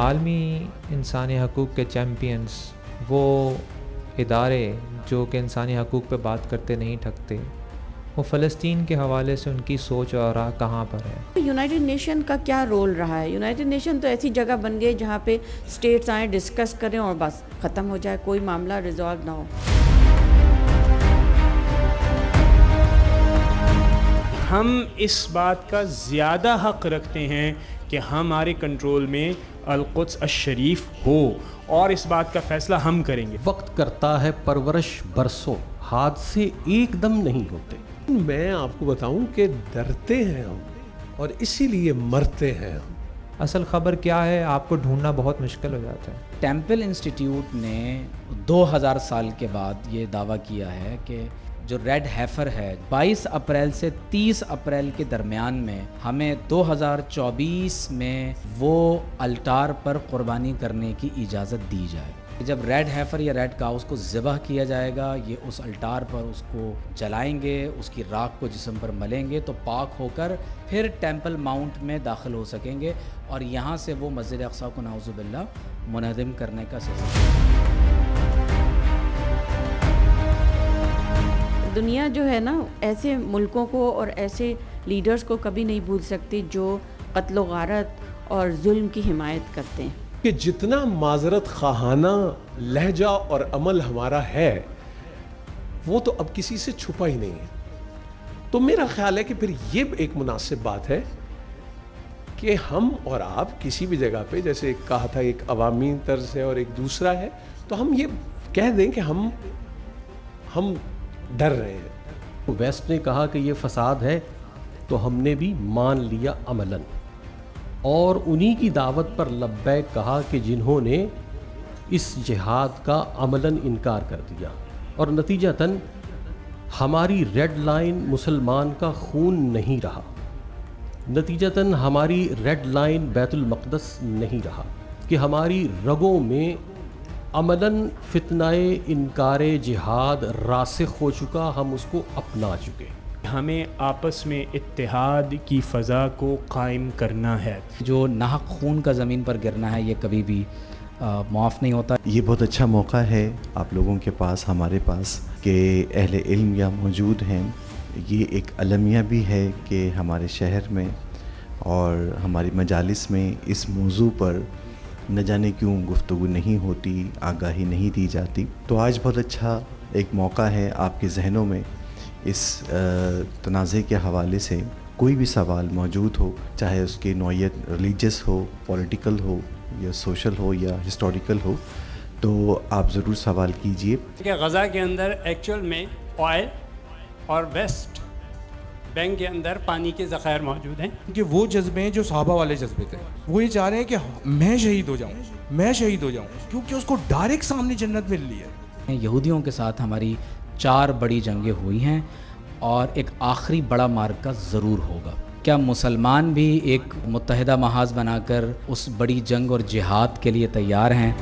عالمی انسانی حقوق کے چیمپئنز، وہ ادارے جو کہ انسانی حقوق پہ بات کرتے نہیں تھکتے، وہ فلسطین کے حوالے سے ان کی سوچ اور راہ کہاں پر ہے؟ یونائٹڈ نیشن کا کیا رول رہا ہے؟ یونائٹڈ نیشن تو ایسی جگہ بن گئی جہاں پہ اسٹیٹس آئیں، ڈسکس کریں اور بس ختم ہو جائے، کوئی معاملہ ریزالو نہ ہو۔ ہم اس بات کا زیادہ حق رکھتے ہیں کہ ہمارے کنٹرول میں القدس الشریف ہو، اور اس بات کا فیصلہ ہم کریں گے۔ وقت کرتا ہے پرورش برسوں، حادثے ایک دم نہیں ہوتے۔ میں آپ کو بتاؤں کہ ڈرتے ہیں ہم، اور اسی لیے مرتے ہیں ہم۔ اصل خبر کیا ہے آپ کو ڈھونڈنا بہت مشکل ہو جاتا ہے۔ ٹیمپل انسٹیٹیوٹ نے 2000 سال کے بعد یہ دعویٰ کیا ہے کہ جو ریڈ ہیفر ہے 22 اپریل سے 30 اپریل کے درمیان میں ہمیں 2024 میں وہ الٹار پر قربانی کرنے کی اجازت دی جائے۔ جب ریڈ ہیفر یا ریڈ کاؤس کو ذبح کیا جائے گا، یہ اس الٹار پر اس کو جلائیں گے، اس کی راکھ کو جسم پر ملیں گے تو پاک ہو کر پھر ٹیمپل ماؤنٹ میں داخل ہو سکیں گے، اور یہاں سے وہ مسجد اقصی کو نعوذ باللہ منہدم کرنے کا سلسلہ۔ دنیا جو ہے نا ایسے ملکوں کو اور ایسے لیڈرز کو کبھی نہیں بھول سکتی جو قتل و غارت اور ظلم کی حمایت کرتے ہیں۔ کہ جتنا معذرت خواہانہ لہجہ اور عمل ہمارا ہے وہ تو اب کسی سے چھپا ہی نہیں ہے، تو میرا خیال ہے کہ پھر یہ ایک مناسب بات ہے کہ ہم اور آپ کسی بھی جگہ پہ، جیسے کہا تھا ایک عوامی طرز ہے اور ایک دوسرا ہے، تو ہم یہ کہہ دیں کہ ہم ڈر رہے ہیں۔ ویسٹ نے کہا کہ یہ فساد ہے تو ہم نے بھی مان لیا عملاً، اور انہی کی دعوت پر لبیک کہا کہ جنہوں نے اس جہاد کا عملاً انکار کر دیا، اور نتیجتاً ہماری ریڈ لائن مسلمان کا خون نہیں رہا، نتیجتاً ہماری ریڈ لائن بیت المقدس نہیں رہا، کہ ہماری رگوں میں عملاً فتنہ انکار جہاد راسخ ہو چکا، ہم اس کو اپنا چکے۔ ہمیں آپس میں اتحاد کی فضا کو قائم کرنا ہے۔ جو ناحق خون کا زمین پر گرنا ہے یہ کبھی بھی معاف نہیں ہوتا۔ یہ بہت اچھا موقع ہے آپ لوگوں کے پاس، ہمارے پاس، کہ اہل علم یہاں موجود ہیں۔ یہ ایک المیہ بھی ہے کہ ہمارے شہر میں اور ہماری مجالس میں اس موضوع پر نہ جانے کیوں گفتگو نہیں ہوتی، آگاہی نہیں دی جاتی، تو آج بہت اچھا ایک موقع ہے آپ کے ذہنوں میں اس تنازع کے حوالے سے کوئی بھی سوال موجود ہو، چاہے اس کی نوعیت ریلیجس ہو، پولیٹیکل ہو، یا سوشل ہو، یا ہسٹوریکل ہو، تو آپ ضرور سوال کیجئے۔ کہ غزہ کے اندر ایکچوئل میں آئل اور ویسٹ بینک کے اندر پانی کے ذخائر موجود ہیں، کہ وہ جذبے ہیں جو صحابہ والے جذبے تھے، وہ یہ چاہ رہے ہیں کہ میں شہید ہو جاؤں، میں شہید ہو جاؤں، کیونکہ اس کو ڈائریکٹ سامنے جنت مل رہی ہے۔ یہودیوں کے ساتھ ہماری 4 بڑی جنگیں ہوئی ہیں، اور ایک آخری بڑا معرکہ ضرور ہوگا۔ کیا مسلمان بھی ایک متحدہ محاذ بنا کر اس بڑی جنگ اور جہاد کے لیے تیار ہیں؟